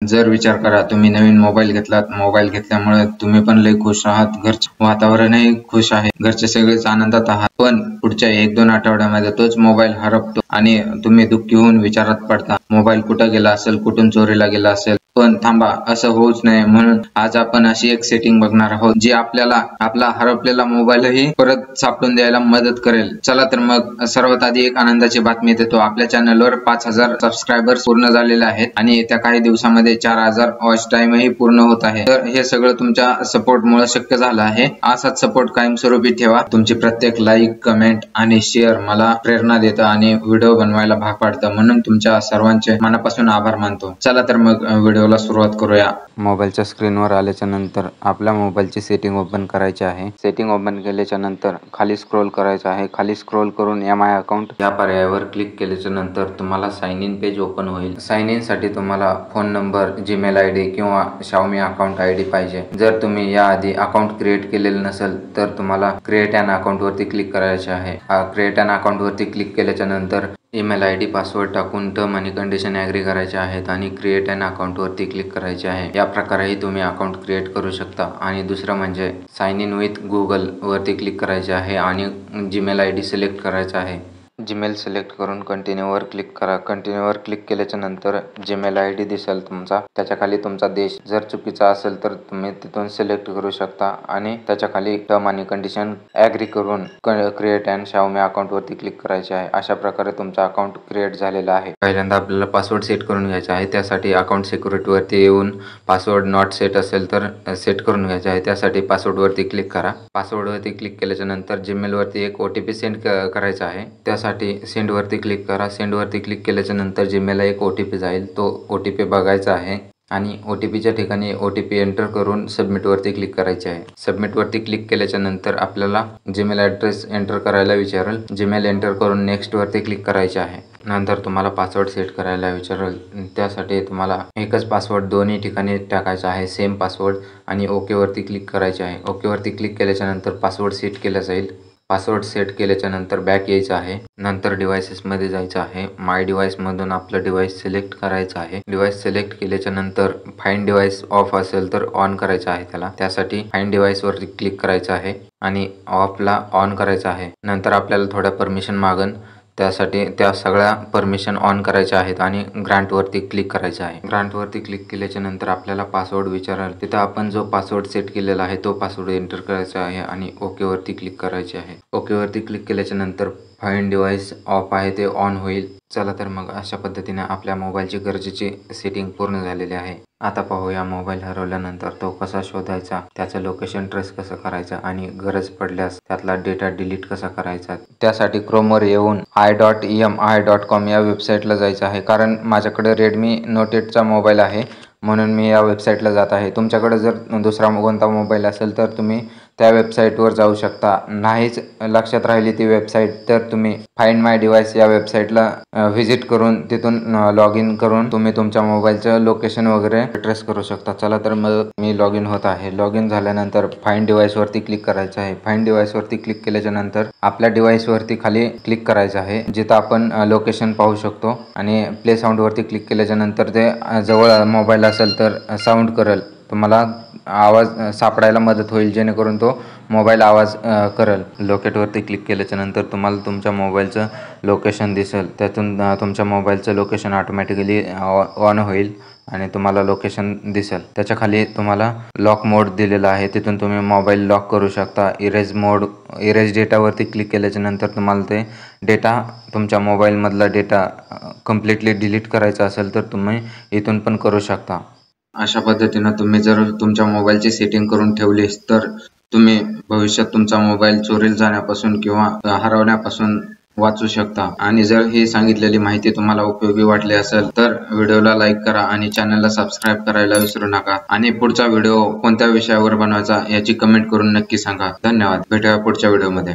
जर विचार करा, तुम्ही नवीन मोबाईल घेतलात, मोबाईल घेतल्यामुळे तुम्ही पण लय खुश आहात, घरचे वातावरणही खुश आहे, घरचे सगळेच आनंदात आहात, पण पुढच्या 1-2 आठवड्यामध्ये तोच मोबाईल हरपतो आणि तुम्ही दुःखी होऊन विचारात पडता, मोबाईल कुठं गेला असेल, कुठून चोरीला गेला असेल. पण थांबा, असं होऊच नये म्हणून आज आपण अशी एक सेटिंग बघणार आहोत जी आपल्याला आपला हरपलेला मोबाईलही परत सापडून द्यायला मदत करेल. चला तर मग सर्वात आधी एक आनंदाची बातमी देतो. आपल्या चॅनलवर 5000 सबस्क्रायबर्स पूर्ण झालेले आहेत आणि येत्या काही दिवसामध्ये 4000 वॉच टाइमही पूर्ण होत आहे. तर हे सगळं तुमच्या सपोर्टमुळे शक्य झालं आहे. असाच सपोर्ट कायमस्वरूपी ठेवा. तुमची प्रत्येक लाईक, कमेंट आणि शेअर मला प्रेरणा देतं आणि व्हिडिओ बनवायला भाग पाडतं, म्हणून तुमच्या सर्वांचे मनापासून आभार मानतो. चला तर मग व्हिडिओला सुरुवात करूया. मोबाईलच्या स्क्रीनवर आल्याच्या नंतर आपल्या मोबाईलची सेटिंग ओपन करायची आहे. सेटिंग ओपन केल्याच्या नंतर खाली स्क्रोल करायचं आहे. खाली स्क्रोल करून MI अकाउंट या पर्यायावर क्लिक केल्याच्या नंतर तुम्हाला साइन इन पेज ओपन होईल. साइन इन साठी तुम्हाला फोन नंबर, जीमेल ID किंवा Xiaomi अकाउंट ID पाहिजे. जर तुम्ही याआधी अकाउंट क्रिएट केलेलं नसेल तर तुम्हाला क्रिएट अन अकाउंट वरती क्लिक करायचे आहे. क्रिएट अन अकाउंट वरती क्लिक केल्याच्या नंतर ईमेल ID, पासवर्ड टाकून टर्म आणि कंडिशन ॲग्री करायचे आहेत आणि क्रिएट अन अकाउंट वरती क्लिक करायचे आहे. या प्रकारेही तुम्ही अकाउंट क्रिएट करू शकता. आणि दुसरं म्हणजे साइन इन विथ गुगल वरती क्लिक करायचे आहे आणि जीमेल ID सिलेक्ट करायचा आहे. जीमेल सिलेक्ट करून कंटिन्यू वर क्लिक करा. कंटिन्यू वर क्लिक केल्याच्या नंतर जीमेल ID दिसेल तुमचा. त्याच्या खाली तुमचा देश जर चुकीचा असेल तर तुम्ही तिथून सिलेक्ट करू शकता आणि त्याच्या खाली टर्म आणि कंडिशन ॲग्री करून क्रिएट अँड Xiaomi अकाउंट वरती क्लिक करायचे आहे. अशा प्रकारे तुमचा अकाउंट क्रिएट झालेला आहे. पहिल्यांदा आपल्याला पासवर्ड सेट करून घ्यायचा आहे. त्यासाठी अकाउंट सिक्युरिटी वरती येऊन पासवर्ड नॉट सेट असेल तर सेट करून घ्यायचा आहे. त्यासाठी पासवर्ड वरती क्लिक करा. पासवर्ड वरती क्लिक केल्याच्या नंतर जीमेल वरती एक OTP सेंड करायचा आहे. त्यासाठी सेंड वरती क्लिक करा. सेंड वरती क्लिक केल्याच्या नंतर जीमेलला एक OTP जाईल. तो OTP बघायचा आहे आणि OTPच्या ठिकाणी OTP एंटर करून सबमिट वरती क्लिक करायचे आहे. सबमिट वरती क्लिक केल्याच्या नंतर आपल्याला जीमेल ॲड्रेस एंटर करायला विचारेल. जीमेल एंटर करून नेक्स्ट वरती क्लिक करायचे आहे. नंतर तुम्हाला पासवर्ड सेट करायला विचारेल. त्यासाठी तुम्हाला एकच पासवर्ड दोन्ही ठिकाणी टाकायचा आहे, सेम पासवर्ड, आणि ओके वरती क्लिक करायचे आहे. ओके वरती क्लिक केल्याच्या नंतर पासवर्ड सेट केला जाईल. पासवर्ड सेट केल्याच्या नंतर बॅक यायचं आहे. नंतर डिव्हाइसेस मध्ये जायचं आहे. माय डिव्हाइस मधून आपलं डिव्हाइस सिलेक्ट करायचं आहे. डिव्हाइस सिलेक्ट केल्याच्या नंतर फाइंड डिव्हाइस ऑफ असेल तर ऑन करायचं आहे त्याला. त्यासाठी फाइंड डिव्हाइस वरती क्लिक करायचं आहे आणि ऑफला ऑन करायचं आहे. नंतर आपल्याला थोड्या परमिशन मागन, त्यासाठी त्या सगळ्या परमिशन ऑन करायच्या आहेत आणि ग्रांट वरती क्लिक करायचं आहे. ग्रांट वरती क्लिक केल्याच्या नंतर आपल्याला पासवर्ड विचारेल. तिथं आपण जो पासवर्ड सेट केलेला आहे तो पासवर्ड एंटर करायचा आहे आणि ओके वरती क्लिक करायचे आहे. ओके वरती क्लिक केल्याच्या नंतर फाइंड डिव्हाइस ऑफ आहे ते ऑन होईल. चला तर मग अशा पद्धतीने आपल्या मोबाईलची गरजेची सेटिंग पूर्ण झालेली आहे. आता पाहूया मोबाईल हरवल्यानंतर तो कसा शोधायचा, त्याचं लोकेशन ट्रेस कसं करायचं आणि गरज पडल्यास त्यातला डेटा डिलीट कसा करायचा. त्यासाठी क्रोमवर येऊन i.emi.com या वेबसाईटला जायचं आहे. कारण माझ्याकडे Redmi Note 8चा मोबाईल आहे म्हणून मी या वेबसाईटला जात आहे. तुमच्याकडे जर दुसरा कोणता मोबाईल असेल तर तुम्ही त्या वेबसाईटवर जाऊ शकता. नाहीच लक्षात राहिली ती वेबसाईट तर तुम्ही फाइंड माय डिव्हाइस या वेबसाईटला व्हिजिट करून तिथून लॉग इन करून तुम्ही तुमच्या मोबाईलचं लोकेशन वगैरे ट्रेस करू शकता. चला तर मग मी लॉग इन होत आहे. लॉग इन झाल्यानंतर फाइंड डिव्हाइस वरती क्लिक करायचं आहे. फाइंड डिव्हाइस वरती क्लिक केल्याच्या नंतर आपल्या डिव्हाइस वरती खाली क्लिक करायचं आहे जिथं आपण लोकेशन पाहू शकतो आणि प्ले साऊंड वरती क्लिक केल्याच्या नंतर ते जवळ मोबाईल असेल तर साऊंड करेल. तुम्हाला आवाज सापडायला मदत होईल जेणेकरून तो मोबाईल आवाज करेल. लोकेट वरती क्लिक केल्याच्या नंतर तुम्हाला तुमच्या मोबाईलचं लोकेशन दिसेल. त्यातून तुमच्या मोबाईलचं लोकेशन ऑटोमॅटिकली ऑन होईल आणि तुम्हाला लोकेशन दिसेल. त्याच्या खाली तुम्हाला लॉक मोड दिलेला आहे. तिथून तुम्ही मोबाईल लॉक करू शकता. इरेज डेटा वरती क्लिक केल्याच्या नंतर तुम्हाला ते डेटा, तुमच्या मोबाईल मधला डेटा कम्प्लिटली डिलीट करायचा असेल तर तुम्ही इथून पण करू शकता. अशा पद्धतीने तुम्ही जर तुमच्या मोबाईलची सेटिंग करून ठेवलीस तर तुम्ही भविष्यात तुमचा मोबाईल चोरीला जाण्यापासून किंवा हरवण्यापासून वाचू शकता. आणि जर ही सांगितलेली माहिती तुम्हाला उपयोगी वाटली असेल तर व्हिडिओला लाईक करा आणि चॅनलला सबस्क्राईब करायला विसरू नका. आणि पुढचा व्हिडिओ कोणत्या विषयावर बनवायचा याची कमेंट करून नक्की सांगा. धन्यवाद. भेटूया पुढच्या व्हिडिओमध्ये.